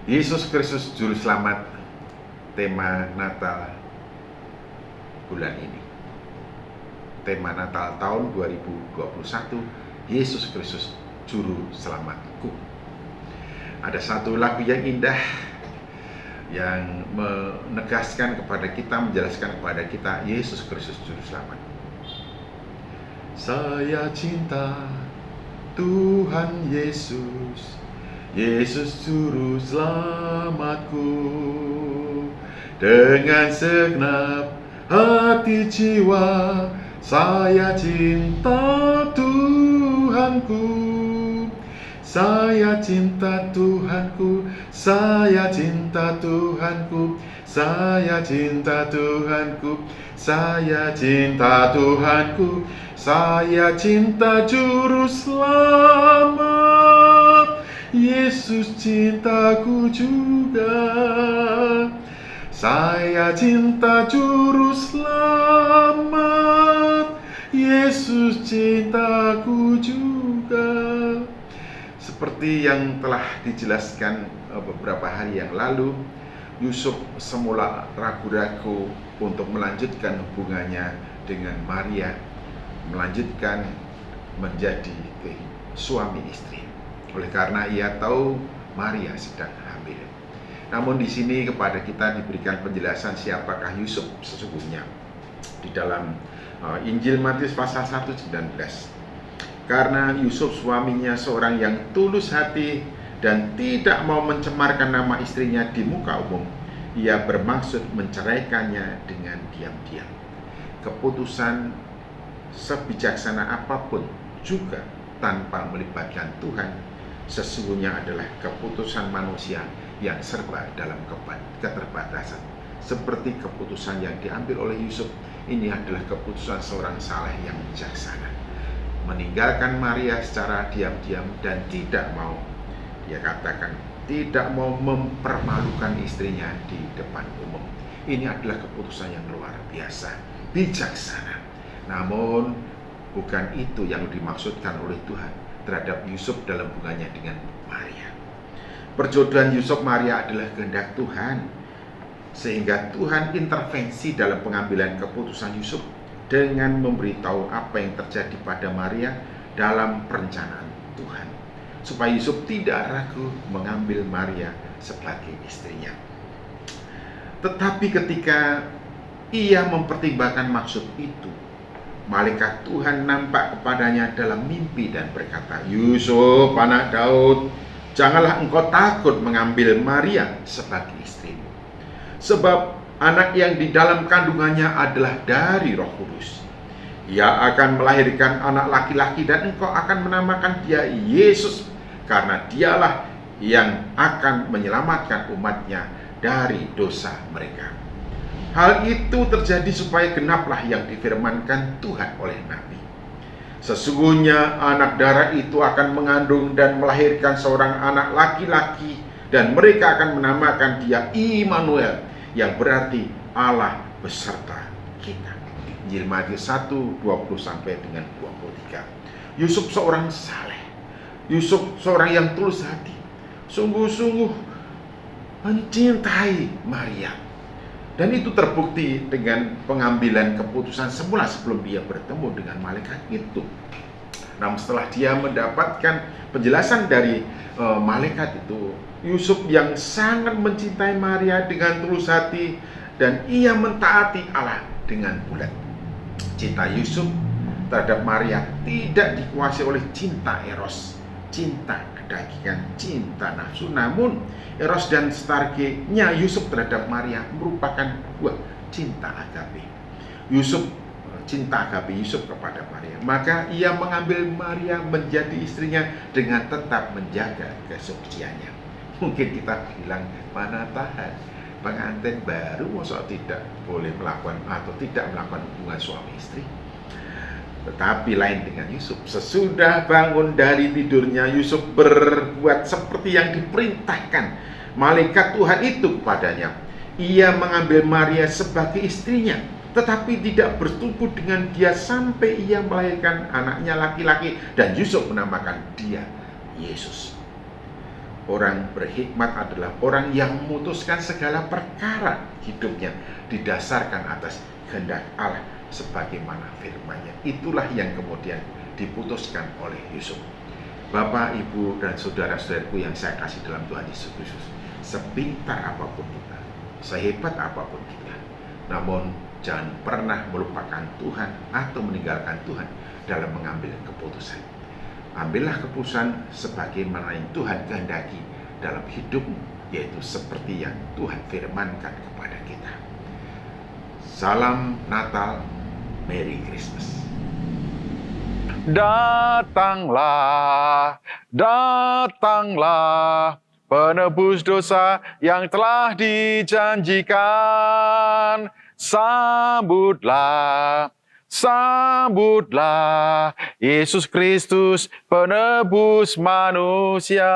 Yesus Kristus Juru Selamat, tema Natal bulan ini. Tema Natal tahun 2021, Yesus Kristus Juru Selamatku. Ada satu lagu yang indah yang menegaskan kepada kita, menjelaskan kepada kita Yesus Kristus Juru Selamat. Saya cinta Tuhan Yesus, Yesus Juru Selamatku. Dengan segenap hati jiwa saya cinta Tuhanku. Saya cinta Tuhanku, saya cinta Tuhanku, saya cinta Tuhanku, saya cinta Tuhanku, saya cinta Juru Selamat. Yesus cintaku juga. Saya cinta Juru Selamat. Yesus cintaku juga. Seperti yang telah dijelaskan beberapa hari yang lalu, Yusuf semula ragu-ragu untuk melanjutkan hubungannya dengan Maria, melanjutkan menjadi suami istri. Oleh karena ia tahu Maria sedang hamil. Namun di sini kepada kita diberikan penjelasan siapakah Yusuf sesungguhnya di dalam Injil Matius pasal 1:19. Karena Yusuf suaminya seorang yang tulus hati dan tidak mau mencemarkan nama istrinya di muka umum, ia bermaksud menceraikannya dengan diam-diam. Keputusan sebijaksana apapun juga tanpa melibatkan Tuhan sesungguhnya adalah keputusan manusia yang serba dalam keterbatasan. Seperti keputusan yang diambil oleh Yusuf, ini adalah keputusan seorang saleh yang bijaksana, meninggalkan Maria secara diam-diam dan tidak mau, dia katakan, tidak mau mempermalukan istrinya di depan umum. Ini adalah keputusan yang luar biasa, bijaksana. Namun bukan itu yang dimaksudkan oleh Tuhan terhadap Yusuf dalam hubungannya dengan Maria. Perjodohan Yusuf Maria adalah kehendak Tuhan, sehingga Tuhan intervensi dalam pengambilan keputusan Yusuf dengan memberitahu apa yang terjadi pada Maria dalam perencanaan Tuhan, supaya Yusuf tidak ragu mengambil Maria sebagai istrinya. Tetapi ketika ia mempertimbangkan maksud itu, malaikat Tuhan nampak kepadanya dalam mimpi dan berkata, "Yusuf, anak Daud, janganlah engkau takut mengambil Maria sebagai istrimu, sebab anak yang di dalam kandungannya adalah dari Roh Kudus. Ia akan melahirkan anak laki-laki dan engkau akan menamakan dia Yesus, karena dialah yang akan menyelamatkan umatnya dari dosa mereka." Hal itu terjadi supaya genaplah yang difirmankan Tuhan oleh Nabi. Sesungguhnya anak darah itu akan mengandung dan melahirkan seorang anak laki-laki, dan mereka akan menamakan dia Immanuel, yang berarti Allah beserta kita. Injil Matius 1:20 sampai dengan 23. Yusuf seorang saleh, Yusuf seorang yang tulus hati, sungguh-sungguh mencintai Maria. Dan itu terbukti dengan pengambilan keputusan semula sebelum dia bertemu dengan malaikat itu. Namun setelah dia mendapatkan penjelasan dari malaikat itu, Yusuf yang sangat mencintai Maria dengan tulus hati dan ia mentaati Allah dengan bulat. Cinta Yusuf terhadap Maria tidak dikuasai oleh cinta eros, cinta kedagingan, cinta nafsu. Namun eros dan starge-nya Yusuf terhadap Maria merupakan buah cinta agape. Cinta agape Yusuf kepada Maria. Maka ia mengambil Maria menjadi istrinya dengan tetap menjaga kesuciannya. Mungkin kita bilang, mana tahan, pengantin baru masa tidak boleh melakukan atau tidak melakukan hubungan suami istri. Tetapi lain dengan Yusuf. Sesudah bangun dari tidurnya, Yusuf berbuat seperti yang diperintahkan malaikat Tuhan itu kepadanya. Ia mengambil Maria sebagai istrinya, tetapi tidak bertumbuh dengan dia sampai ia melahirkan anaknya laki-laki, dan Yusuf menamakan dia Yesus. Orang berhikmat adalah orang yang memutuskan segala perkara hidupnya didasarkan atas kehendak Allah sebagaimana firman-Nya. Itulah yang kemudian diputuskan oleh Yusuf. Bapak, Ibu, dan saudara-saudaraku yang saya kasih dalam Tuhan Yesus Kristus, sepintar apapun kita, sehebat apapun kita, namun jangan pernah melupakan Tuhan atau meninggalkan Tuhan dalam mengambil keputusan. Ambillah keputusan sebagaimana yang Tuhan kehendaki dalam hidupmu, yaitu seperti yang Tuhan firmankan kepada kita. Salam Natal, Merry Christmas. Datanglah, datanglah, penebus dosa yang telah dijanjikan. Sambutlah, sambutlah, Yesus Kristus penebus manusia.